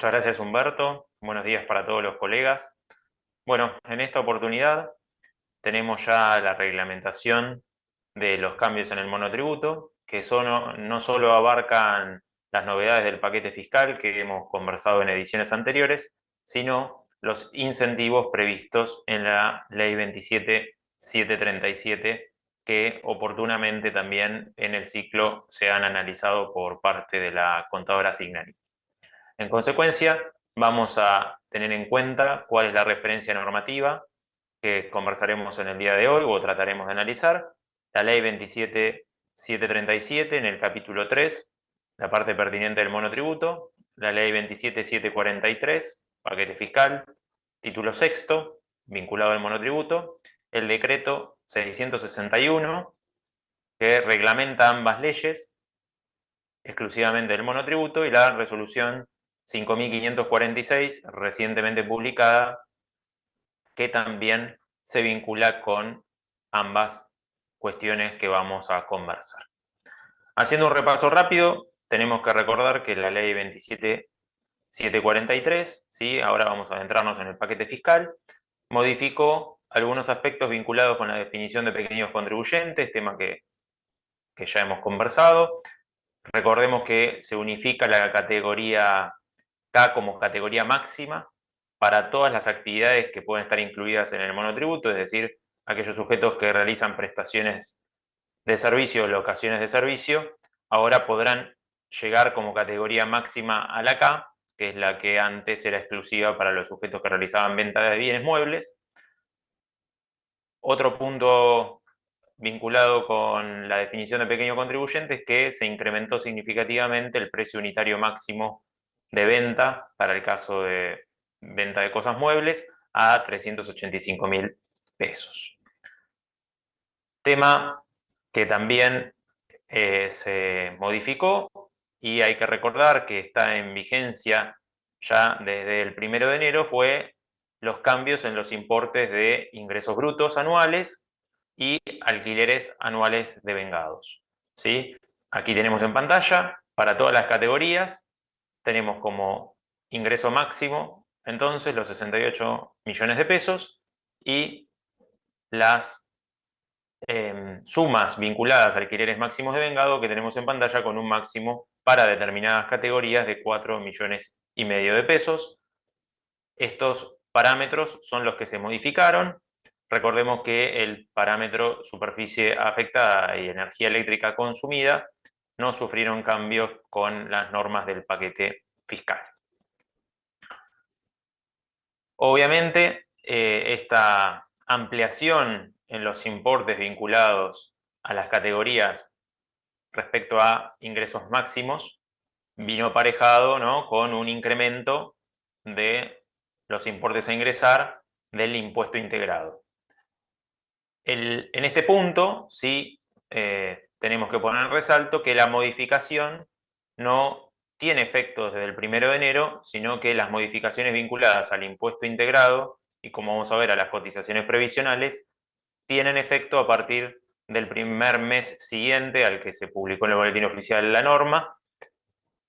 Muchas gracias, Humberto. Buenos días para todos los colegas. Bueno, en esta oportunidad tenemos ya la reglamentación de los cambios en el monotributo, que no solo abarcan las novedades del paquete fiscal que hemos conversado en ediciones anteriores, sino los incentivos previstos en la Ley 27.737, que oportunamente también en el ciclo se han analizado por parte de la contadora Signani. En consecuencia, vamos a tener en cuenta cuál es la referencia normativa que conversaremos en el día de hoy o trataremos de analizar. La ley 27.737 en el capítulo 3, la parte pertinente del monotributo. La ley 27.743, paquete fiscal, título sexto, vinculado al monotributo. El decreto 661, que reglamenta ambas leyes, exclusivamente del monotributo, y la resolución 5.546, recientemente publicada, que también se vincula con ambas cuestiones que vamos a conversar. Haciendo un repaso rápido, tenemos que recordar que la ley 27.743, ¿sí? Ahora vamos a adentrarnos en el paquete fiscal, modificó algunos aspectos vinculados con la definición de pequeños contribuyentes, tema que ya hemos conversado. Recordemos que se unifica la categoría K como categoría máxima para todas las actividades que pueden estar incluidas en el monotributo, es decir, aquellos sujetos que realizan prestaciones de servicio o locaciones de servicio, ahora podrán llegar como categoría máxima a la K, que es la que antes era exclusiva para los sujetos que realizaban venta de bienes muebles. Otro punto vinculado con la definición de pequeño contribuyente es que se incrementó significativamente el precio unitario máximo de venta para el caso de venta de cosas muebles a 385.000 pesos. Tema que también se modificó y hay que recordar que está en vigencia ya desde el 1 de enero fue los cambios en los importes de ingresos brutos anuales y alquileres anuales devengados, ¿sí? Aquí tenemos en pantalla para todas las categorías, tenemos como ingreso máximo entonces los 68 millones de pesos y las sumas vinculadas a alquileres máximos de vengado que tenemos en pantalla con un máximo para determinadas categorías de 4,5 millones de pesos. Estos parámetros son los que se modificaron. Recordemos que el parámetro superficie afectada y energía eléctrica consumida no sufrieron cambios con las normas del paquete fiscal. Obviamente, esta ampliación en los importes vinculados a las categorías respecto a ingresos máximos vino aparejado, ¿no?, con un incremento de los importes a ingresar del impuesto integrado. En este punto, sí, tenemos que poner en resalto que la modificación no tiene efectos desde el 1 de enero, sino que las modificaciones vinculadas al impuesto integrado y, como vamos a ver, a las cotizaciones previsionales, tienen efecto a partir del primer mes siguiente al que se publicó en el boletín oficial la norma,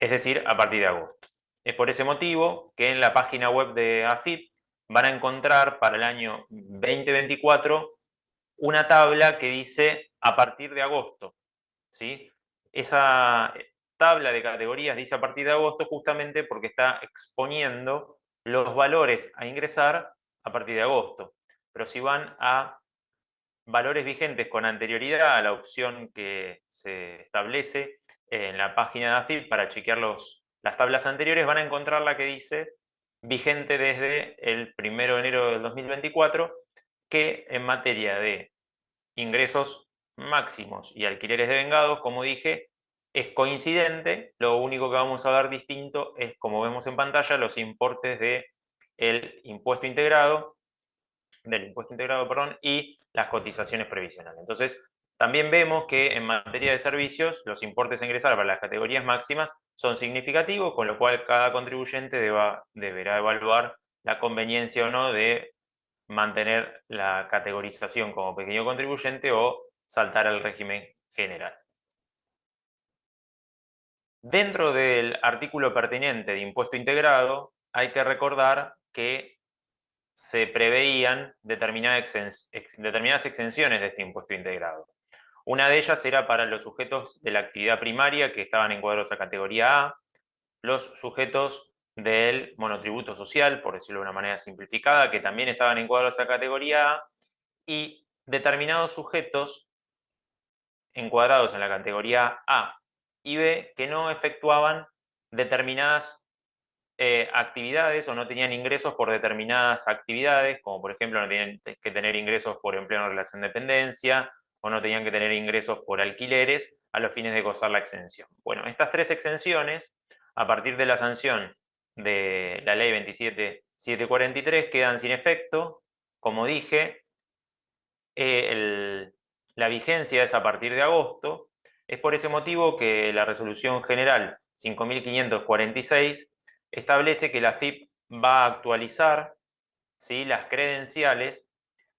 es decir, a partir de agosto. Es por ese motivo que en la página web de AFIP van a encontrar para el año 2024 una tabla que dice a partir de agosto, ¿sí? Esa tabla de categorías dice a partir de agosto justamente porque está exponiendo los valores a ingresar a partir de agosto. Pero si van a valores vigentes con anterioridad a la opción que se establece en la página de AFIP para chequear las tablas anteriores, van a encontrar la que dice vigente desde el 1 de enero del 2024, que en materia de ingresos máximos y alquileres de vengados, como dije, es coincidente. Lo único que vamos a ver distinto es, como vemos en pantalla, los importes del impuesto integrado, y las cotizaciones previsionales. Entonces, también vemos que en materia de servicios, los importes a ingresar para las categorías máximas son significativos, con lo cual cada contribuyente deberá evaluar la conveniencia o no de mantener la categorización como pequeño contribuyente o saltar al régimen general. Dentro del artículo pertinente de impuesto integrado, hay que recordar que se preveían determinadas exenciones de este impuesto integrado. Una de ellas era para los sujetos de la actividad primaria que estaban encuadrados a categoría A, los sujetos del monotributo social, por decirlo de una manera simplificada, que también estaban encuadrados a categoría A, y determinados sujetos encuadrados en la categoría A y B que no efectuaban determinadas actividades o no tenían ingresos por determinadas actividades, como por ejemplo no tenían que tener ingresos por empleo en relación de dependencia o no tenían que tener ingresos por alquileres a los fines de gozar la exención. Bueno, estas tres exenciones, a partir de la sanción de la ley 27.743, quedan sin efecto. Como dije, la vigencia es a partir de agosto. Es por ese motivo que la resolución general 5.546 establece que la AFIP va a actualizar, ¿sí?, las credenciales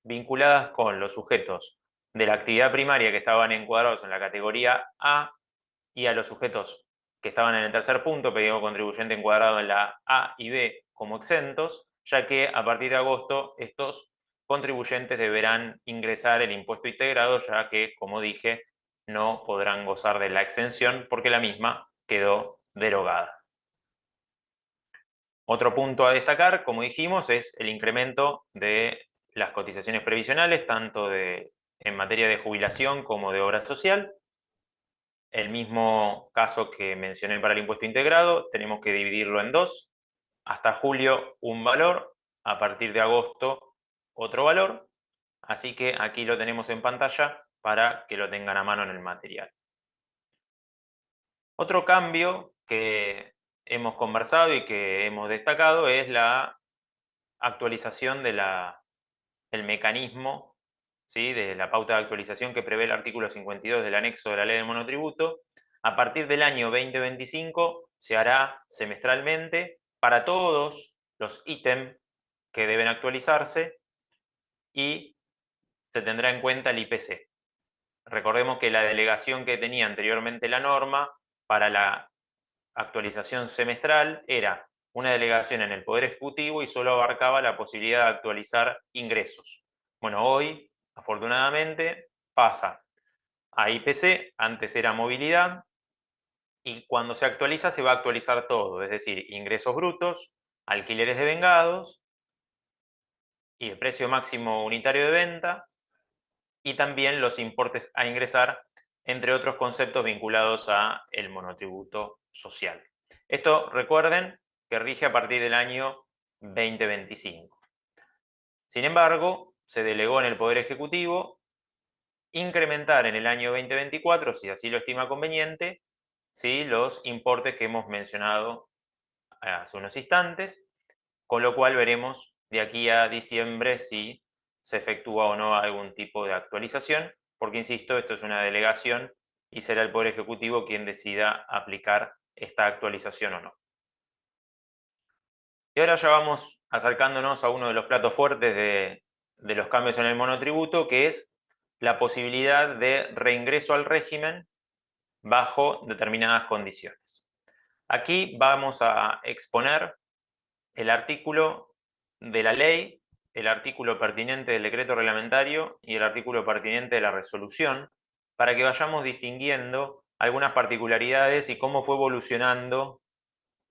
vinculadas con los sujetos de la actividad primaria que estaban encuadrados en la categoría A y a los sujetos que estaban en el tercer punto, pedido contribuyente encuadrado en la A y B como exentos, ya que a partir de agosto estos contribuyentes deberán ingresar el impuesto integrado, ya que, como dije, no podrán gozar de la exención porque la misma quedó derogada. Otro punto a destacar, como dijimos, es el incremento de las cotizaciones previsionales, tanto en materia de jubilación como de obra social. El mismo caso que mencioné para el impuesto integrado, tenemos que dividirlo en dos. Hasta julio un valor, a partir de agosto otro valor. Así que aquí lo tenemos en pantalla para que lo tengan a mano en el material. Otro cambio que hemos conversado y que hemos destacado es la actualización del mecanismo, ¿sí?, de la pauta de actualización que prevé el artículo 52 del anexo de la ley de monotributo. A partir del año 2025 se hará semestralmente para todos los ítems que deben actualizarse y se tendrá en cuenta el IPC. Recordemos que la delegación que tenía anteriormente la norma para la actualización semestral era una delegación en el Poder Ejecutivo y solo abarcaba la posibilidad de actualizar ingresos. Bueno, hoy, afortunadamente, pasa a IPC, antes era movilidad, y cuando se actualiza se va a actualizar todo, es decir, ingresos brutos, alquileres devengados y el precio máximo unitario de venta, y también los importes a ingresar, entre otros conceptos vinculados a el monotributo social. Esto, recuerden, que rige a partir del año 2025. Sin embargo, se delegó en el Poder Ejecutivo incrementar en el año 2024, si así lo estima conveniente, ¿sí?, los importes que hemos mencionado hace unos instantes, con lo cual veremos de aquí a diciembre si se efectúa o no algún tipo de actualización, porque insisto, esto es una delegación y será el Poder Ejecutivo quien decida aplicar esta actualización o no. Y ahora ya vamos acercándonos a uno de los platos fuertes de los cambios en el monotributo, que es la posibilidad de reingreso al régimen bajo determinadas condiciones. Aquí vamos a exponer el artículo de la ley, el artículo pertinente del decreto reglamentario y el artículo pertinente de la resolución, para que vayamos distinguiendo algunas particularidades y cómo fue evolucionando,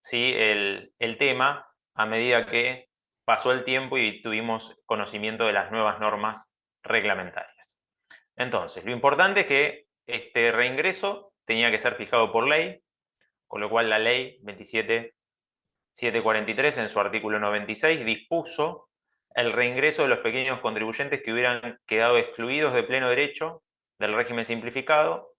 ¿sí?, el tema a medida que pasó el tiempo y tuvimos conocimiento de las nuevas normas reglamentarias. Entonces, lo importante es que este reingreso tenía que ser fijado por ley, con lo cual la ley 27.743 en su artículo 96 dispuso el reingreso de los pequeños contribuyentes que hubieran quedado excluidos de pleno derecho del régimen simplificado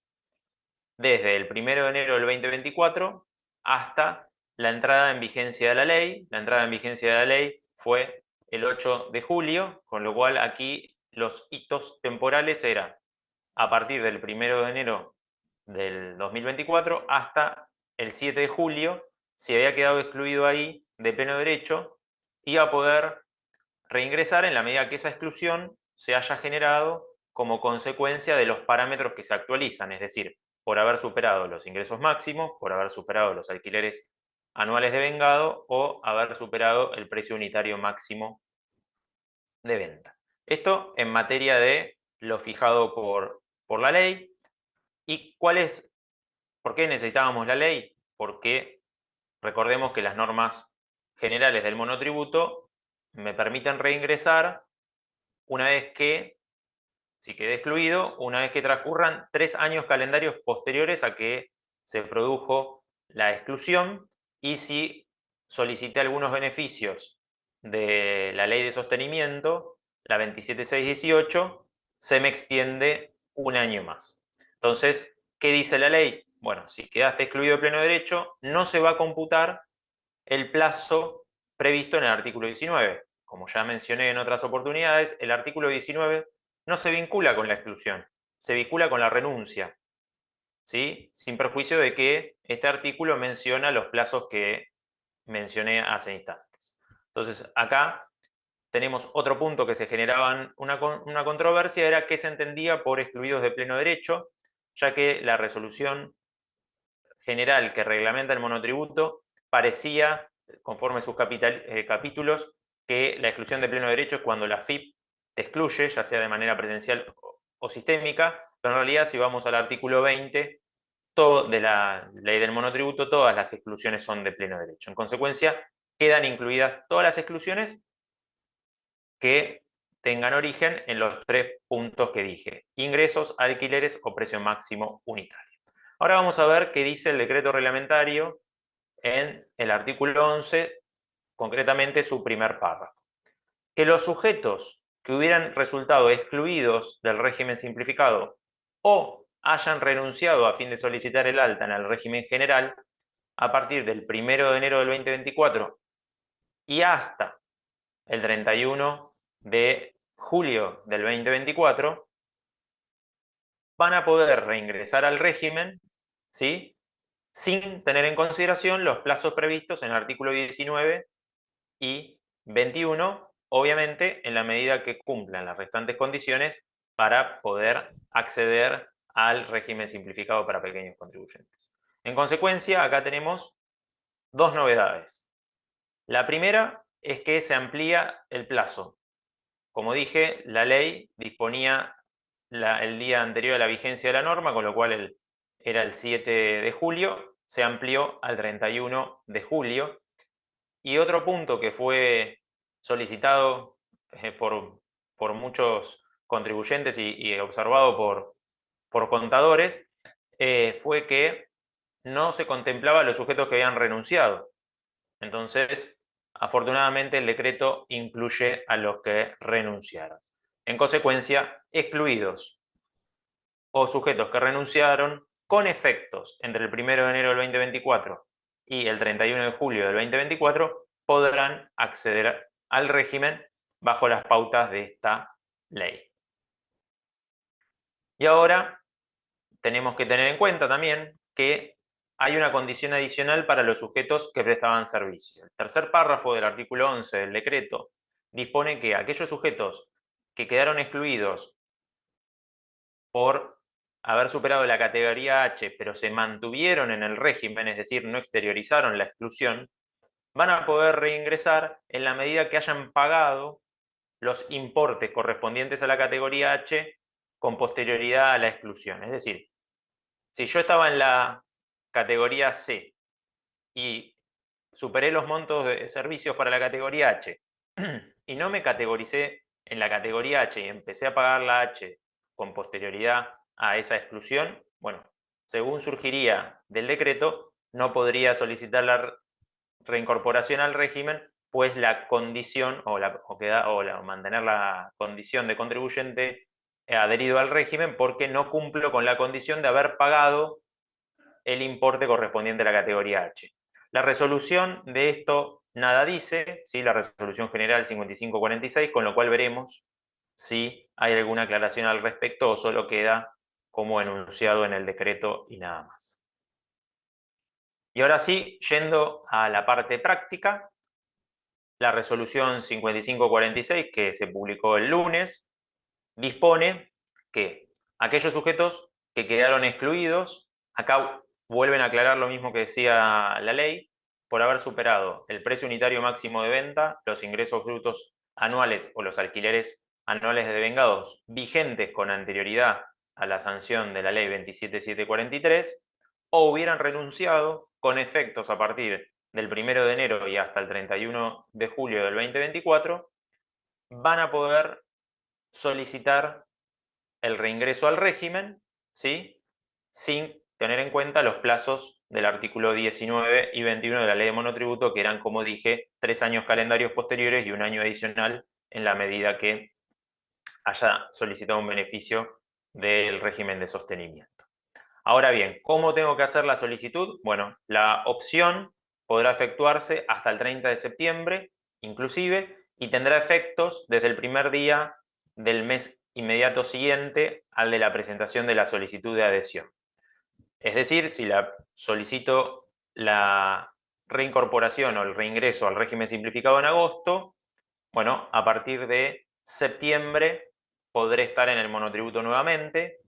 desde el 1 de enero del 2024 hasta la entrada en vigencia de la ley. La entrada en vigencia de la ley fue el 8 de julio, con lo cual aquí los hitos temporales eran a partir del 1 de enero del 2024 hasta el 7 de julio. Si había quedado excluido ahí de pleno derecho, iba a poder reingresar en la medida que esa exclusión se haya generado como consecuencia de los parámetros que se actualizan, es decir, por haber superado los ingresos máximos, por haber superado los alquileres anuales de vengado o haber superado el precio unitario máximo de venta. Esto en materia de lo fijado por la ley. ¿Y por qué necesitábamos la ley? Porque recordemos que las normas generales del monotributo me permiten reingresar una vez que, si quedé excluido, una vez que transcurran 3 años calendarios posteriores a que se produjo la exclusión y si solicité algunos beneficios de la ley de sostenimiento, la 27618, se me extiende un año más. Entonces, ¿qué dice la ley? Bueno, si quedaste excluido de pleno derecho, no se va a computar el plazo previsto en el artículo 19. Como ya mencioné en otras oportunidades, el artículo 19 no se vincula con la exclusión, se vincula con la renuncia, ¿sí? Sin perjuicio de que este artículo menciona los plazos que mencioné hace instantes. Entonces, acá tenemos otro punto que se generaba una controversia, era qué se entendía por excluidos de pleno derecho, ya que la resolución general que reglamenta el monotributo parecía, conforme sus capítulos, que la exclusión de pleno derecho es cuando la FIP te excluye, ya sea de manera presencial o sistémica, pero en realidad si vamos al artículo 20 de la ley del monotributo, todas las exclusiones son de pleno derecho. En consecuencia, quedan incluidas todas las exclusiones que tengan origen en los 3 puntos que dije: ingresos, alquileres o precio máximo unitario. Ahora vamos a ver qué dice el decreto reglamentario en el artículo 11, concretamente su primer párrafo. Que los sujetos que hubieran resultado excluidos del régimen simplificado o hayan renunciado a fin de solicitar el alta en el régimen general a partir del 1 de enero del 2024 y hasta el 31 de julio del 2024, van a poder reingresar al régimen, ¿sí?, sin tener en consideración los plazos previstos en el artículo 19 y 21, obviamente en la medida que cumplan las restantes condiciones para poder acceder al régimen simplificado para pequeños contribuyentes. En consecuencia, acá tenemos 2 novedades. La primera es que se amplía el plazo. Como dije, la ley disponía el día anterior a la vigencia de la norma, con lo cual era el 7 de julio, se amplió al 31 de julio. Y otro punto que fue solicitado por muchos contribuyentes y observado por contadores, fue que no se contemplaba a los sujetos que habían renunciado. Entonces, afortunadamente el decreto incluye a los que renunciaron. En consecuencia, excluidos o sujetos que renunciaron con efectos entre el 1 de enero del 2024 y el 31 de julio del 2024 podrán acceder al régimen bajo las pautas de esta ley. Y ahora tenemos que tener en cuenta también que hay una condición adicional para los sujetos que prestaban servicio. El tercer párrafo del artículo 11 del decreto dispone que aquellos sujetos que quedaron excluidos por haber superado la categoría H, pero se mantuvieron en el régimen, es decir, no exteriorizaron la exclusión, van a poder reingresar en la medida que hayan pagado los importes correspondientes a la categoría H con posterioridad a la exclusión. Es decir, si yo estaba en la categoría C y superé los montos de servicios para la categoría H y no me categoricé en la categoría H y empecé a pagar la H con posterioridad a esa exclusión, bueno, según surgiría del decreto, no podría solicitar la reincorporación al régimen, pues la condición o mantener la condición de contribuyente adherido al régimen, porque no cumplo con la condición de haber pagado el importe correspondiente a la categoría H. La resolución de esto nada dice, ¿sí?, la resolución general 5546, con lo cual veremos si hay alguna aclaración al respecto o solo queda como enunciado en el decreto y nada más. Y ahora sí, yendo a la parte práctica, la resolución 5546, que se publicó el lunes, dispone que aquellos sujetos que quedaron excluidos Acá vuelven a aclarar lo mismo que decía la ley: por haber superado el precio unitario máximo de venta, los ingresos brutos anuales o los alquileres anuales de devengados vigentes con anterioridad a la sanción de la ley 27743, o hubieran renunciado con efectos a partir del 1 de enero y hasta el 31 de julio del 2024, van a poder solicitar el reingreso al régimen, ¿sí?, sin tener en cuenta los plazos del artículo 19 y 21 de la ley de monotributo, que eran, como dije, 3 años calendarios posteriores y un año adicional en la medida que haya solicitado un beneficio del régimen de sostenimiento. Ahora bien, ¿cómo tengo que hacer la solicitud? Bueno, la opción podrá efectuarse hasta el 30 de septiembre, inclusive, y tendrá efectos desde el primer día del mes inmediato siguiente al de la presentación de la solicitud de adhesión. Es decir, si solicito la reincorporación o el reingreso al régimen simplificado en agosto, bueno, a partir de septiembre podré estar en el monotributo nuevamente.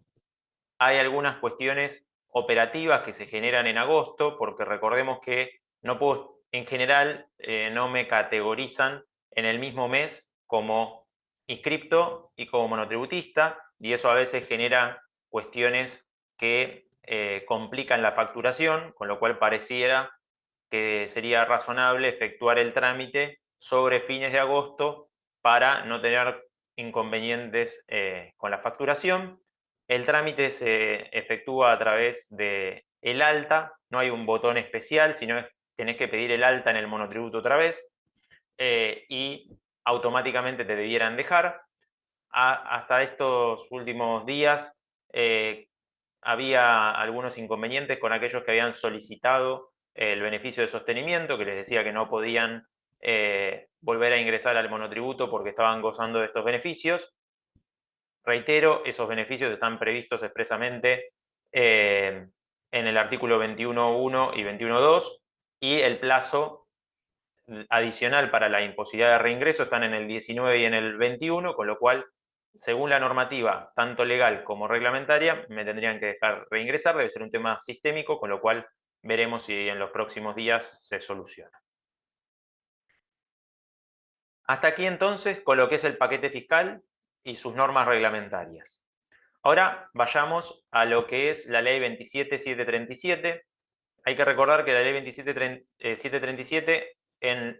Hay algunas cuestiones operativas que se generan en agosto, porque recordemos que no puedo, en general, no me categorizan en el mismo mes como inscripto y como monotributista, y eso a veces genera cuestiones que complican la facturación, con lo cual pareciera que sería razonable efectuar el trámite sobre fines de agosto para no tener inconvenientes con la facturación. El trámite se efectúa a través de el alta, no hay un botón especial, sino tenés que pedir el alta en el monotributo otra vez, y automáticamente te debieran dejar. Hasta estos últimos días había algunos inconvenientes con aquellos que habían solicitado el beneficio de sostenimiento, que les decía que no podían volver a ingresar al monotributo porque estaban gozando de estos beneficios. Reitero, esos beneficios están previstos expresamente en el artículo 21.1 y 21.2, y el plazo adicional para la imposibilidad de reingreso están en el 19 y en el 21, con lo cual, según la normativa, tanto legal como reglamentaria, me tendrían que dejar reingresar. Debe ser un tema sistémico, con lo cual veremos si en los próximos días se soluciona. Hasta aquí entonces con lo que es el paquete fiscal y sus normas reglamentarias. Ahora vayamos a lo que es la ley 27.737. Hay que recordar que la ley 27.737 en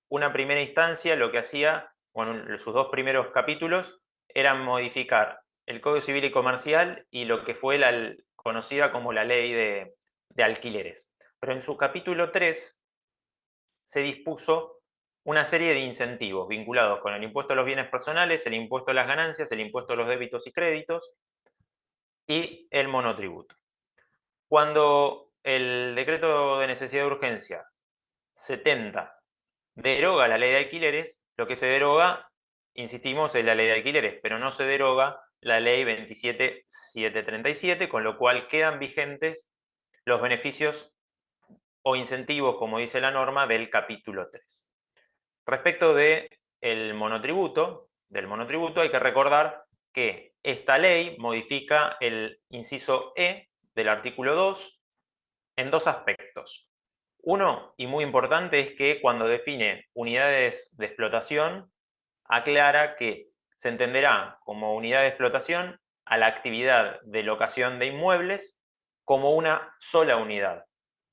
una primera instancia lo que hacía, bueno, sus dos primeros capítulos, eran modificar el Código Civil y Comercial y lo que fue conocida como la ley de alquileres. Pero en su capítulo 3 se dispuso una serie de incentivos vinculados con el impuesto a los bienes personales, el impuesto a las ganancias, el impuesto a los débitos y créditos y el monotributo. Cuando el decreto de necesidad de urgencia 70 deroga la ley de alquileres, lo que se deroga, insistimos, es la ley de alquileres, pero no se deroga la ley 27.737, con lo cual quedan vigentes los beneficios o incentivos, como dice la norma, del capítulo 3. Respecto del monotributo, hay que recordar que esta ley modifica el inciso E del artículo 2 en dos aspectos. Uno, y muy importante, es que cuando define unidades de explotación, aclara que se entenderá como unidad de explotación a la actividad de locación de inmuebles como una sola unidad,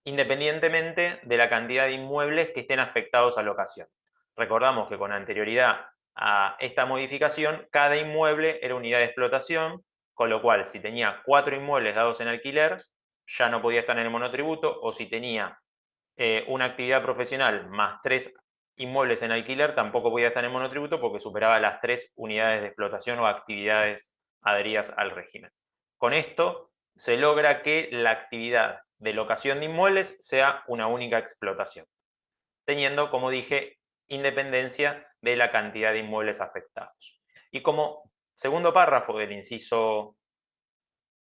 independientemente de la cantidad de inmuebles que estén afectados a locación. Recordamos que con anterioridad a esta modificación, cada inmueble era unidad de explotación, con lo cual si tenía 4 inmuebles dados en alquiler, ya no podía estar en el monotributo, o si tenía una actividad profesional más 3 inmuebles en alquiler, tampoco podía estar en monotributo porque superaba las 3 unidades de explotación o actividades adheridas al régimen. Con esto se logra que la actividad de locación de inmuebles sea una única explotación, teniendo, como dije, independencia de la cantidad de inmuebles afectados. Y como segundo párrafo del inciso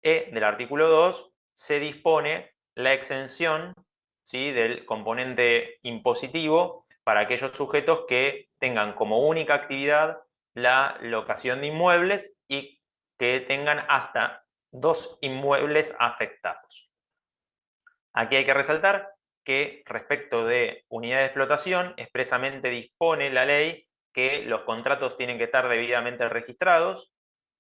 E del artículo 2, se dispone la exención, ¿sí?, del componente impositivo para aquellos sujetos que tengan como única actividad la locación de inmuebles y que tengan hasta 2 inmuebles afectados. Aquí hay que resaltar que respecto de unidad de explotación, expresamente dispone la ley que los contratos tienen que estar debidamente registrados,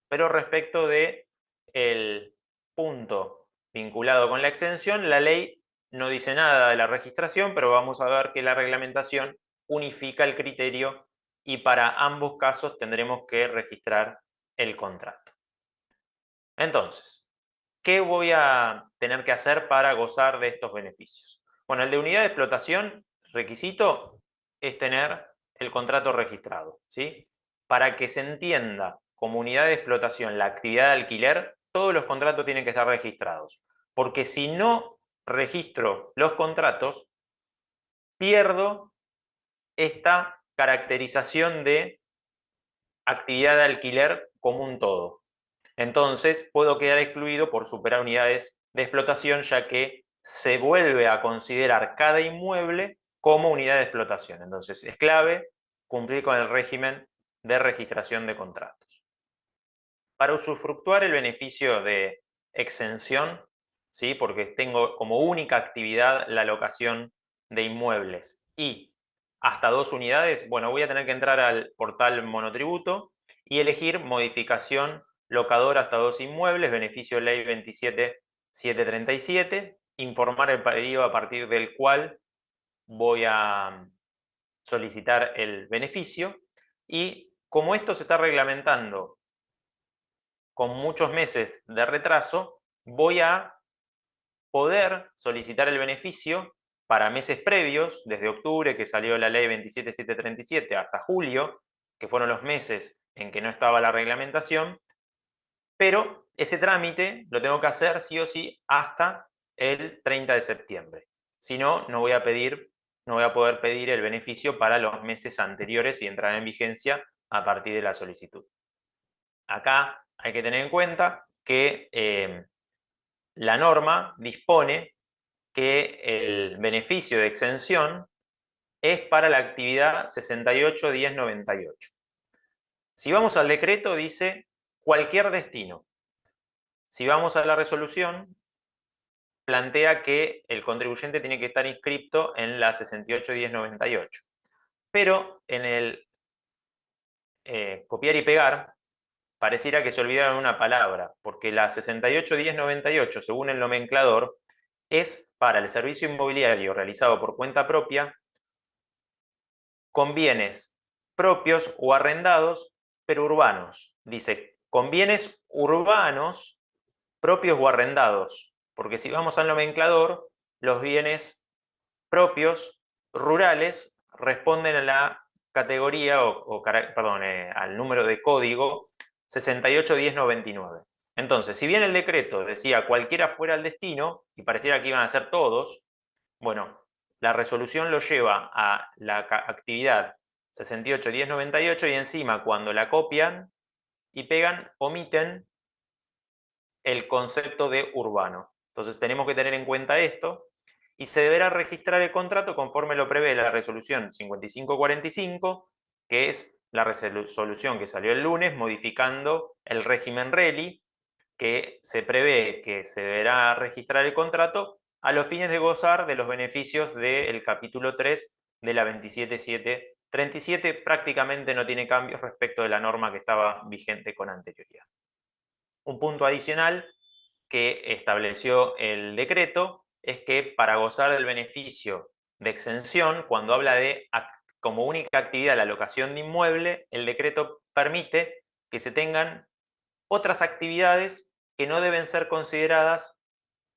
pero respecto de el punto vinculado con la exención, la ley no dice nada de la registración, pero vamos a ver que la reglamentación unifica el criterio y para ambos casos tendremos que registrar el contrato. Entonces, ¿qué voy a tener que hacer para gozar de estos beneficios? Bueno, el de unidad de explotación, requisito es tener el contrato registrado, ¿sí? Para que se entienda como unidad de explotación la actividad de alquiler, todos los contratos tienen que estar registrados. Porque si no registro los contratos, pierdo esta caracterización de actividad de alquiler como un todo. Entonces, puedo quedar excluido por superar unidades de explotación, ya que se vuelve a considerar cada inmueble como unidad de explotación. Entonces, es clave cumplir con el régimen de registración de contratos. Para usufructuar el beneficio de exención, ¿sí? Porque tengo como única actividad la locación de inmuebles y hasta 2 unidades, bueno, voy a tener que entrar al portal Monotributo y elegir modificación locador hasta 2 inmuebles, beneficio ley 27737, informar el periodo a partir del cual voy a solicitar el beneficio y como esto se está reglamentando con muchos meses de retraso, voy a poder solicitar el beneficio para meses previos, desde octubre, que salió la ley 27737, hasta julio, que fueron los meses en que no estaba la reglamentación, pero ese trámite lo tengo que hacer sí o sí hasta el 30 de septiembre. Si no, no voy a poder pedir el beneficio para los meses anteriores y entrar en vigencia a partir de la solicitud. Acá hay que tener en cuenta que la norma dispone que el beneficio de exención es para la actividad 68.10.98. Si vamos al decreto, dice cualquier destino. Si vamos a la resolución, plantea que el contribuyente tiene que estar inscripto en la 68.10.98. Pero en el copiar y pegar, pareciera que se olvidaron una palabra, porque la 68.10.98, según el nomenclador, es para el servicio inmobiliario realizado por cuenta propia con bienes propios o arrendados, pero urbanos. Dice, con bienes urbanos propios o arrendados, porque si vamos al nomenclador, los bienes propios rurales responden a la categoría al número de código 68.10.99. Entonces, si bien el decreto decía cualquiera fuera el destino, y pareciera que iban a ser todos, bueno, la resolución lo lleva a la actividad 68.10.98 y encima cuando la copian y pegan, omiten el concepto de urbano. Entonces tenemos que tener en cuenta esto y se deberá registrar el contrato conforme lo prevé la resolución 5545, que es la resolución que salió el lunes modificando el régimen RELI, que se prevé que se deberá registrar el contrato a los fines de gozar de los beneficios del capítulo 3 de la 27737. Prácticamente no tiene cambios respecto de la norma que estaba vigente con anterioridad. Un punto adicional que estableció el decreto es que para gozar del beneficio de exención, cuando habla de como única actividad la locación de inmueble, el decreto permite que se tengan otras actividades que no deben ser consideradas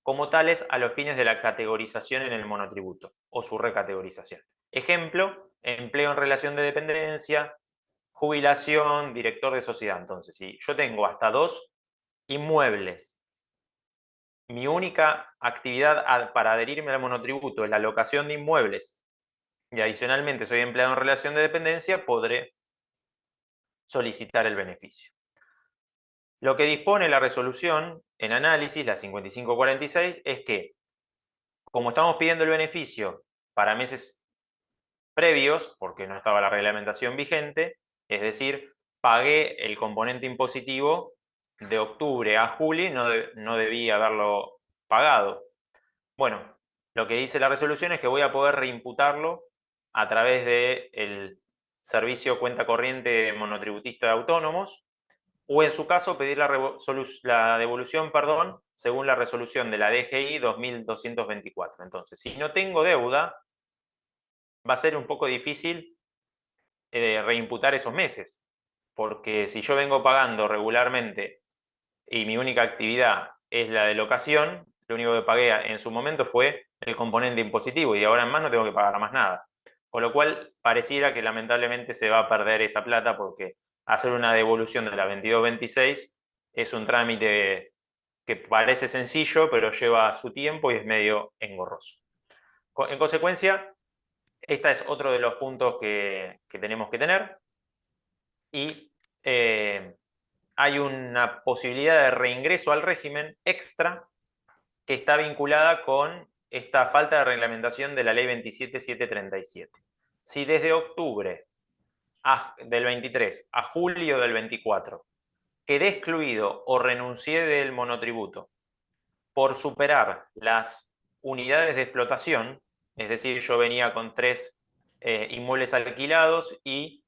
como tales a los fines de la categorización en el monotributo o su recategorización. Ejemplo, empleo en relación de dependencia, jubilación, director de sociedad. Entonces, si yo tengo hasta 2 inmuebles, mi única actividad para adherirme al monotributo es la locación de inmuebles y adicionalmente soy empleado en relación de dependencia, podré solicitar el beneficio. Lo que dispone la resolución en análisis, la 5546, es que, como estamos pidiendo el beneficio para meses previos, porque no estaba la reglamentación vigente, es decir, pagué el componente impositivo de octubre a julio no debía haberlo pagado. Bueno, lo que dice la resolución es que voy a poder reimputarlo a través del servicio cuenta corriente monotributista de autónomos, o en su caso pedir la devolución, perdón, según la resolución de la DGI 2224. Entonces, si no tengo deuda, va a ser un poco difícil reimputar esos meses, porque si yo vengo pagando regularmente y mi única actividad es la de locación, lo único que pagué en su momento fue el componente impositivo y ahora en más no tengo que pagar más nada. Con lo cual pareciera que lamentablemente se va a perder esa plata porque hacer una devolución de la 2226 es un trámite que parece sencillo, pero lleva su tiempo y es medio engorroso. En consecuencia, este es otro de los puntos que tenemos que tener. Y hay una posibilidad de reingreso al régimen extra que está vinculada con esta falta de reglamentación de la ley 27737. Si desde octubre del 23 a julio del 24 quedé excluido o renuncié del monotributo por superar las unidades de explotación, es decir, yo venía con 3 inmuebles alquilados y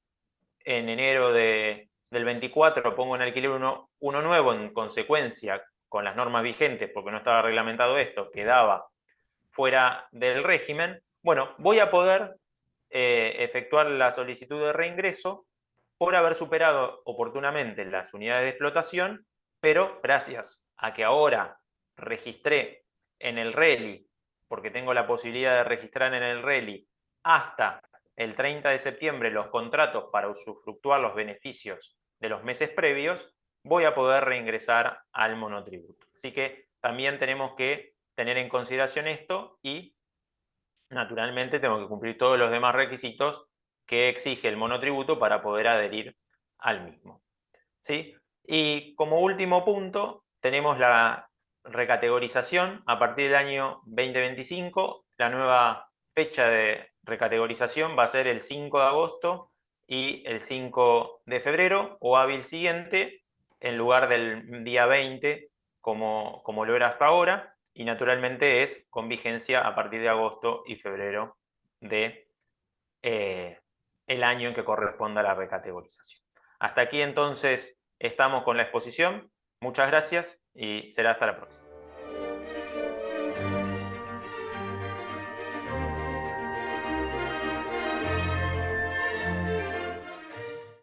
en enero del 24 pongo en alquiler uno nuevo, en consecuencia, con las normas vigentes, porque no estaba reglamentado esto, quedaba fuera del régimen, bueno, voy a poder efectuar la solicitud de reingreso por haber superado oportunamente las unidades de explotación, pero gracias a que ahora registré en el RELI, porque tengo la posibilidad de registrar en el RELI hasta el 30 de septiembre los contratos para usufructuar los beneficios de los meses previos, voy a poder reingresar al monotributo. Así que también tenemos que tener en consideración esto y naturalmente tengo que cumplir todos los demás requisitos que exige el monotributo para poder adherir al mismo. ¿Sí? Y como último punto, tenemos la recategorización a partir del año 2025. La nueva fecha de recategorización va a ser el 5 de agosto y el 5 de febrero o hábil siguiente en lugar del día 20 como lo era hasta ahora, y naturalmente es con vigencia a partir de agosto y febrero de el año en que corresponda la recategorización. Hasta aquí entonces estamos con la exposición. Muchas gracias y será hasta la próxima.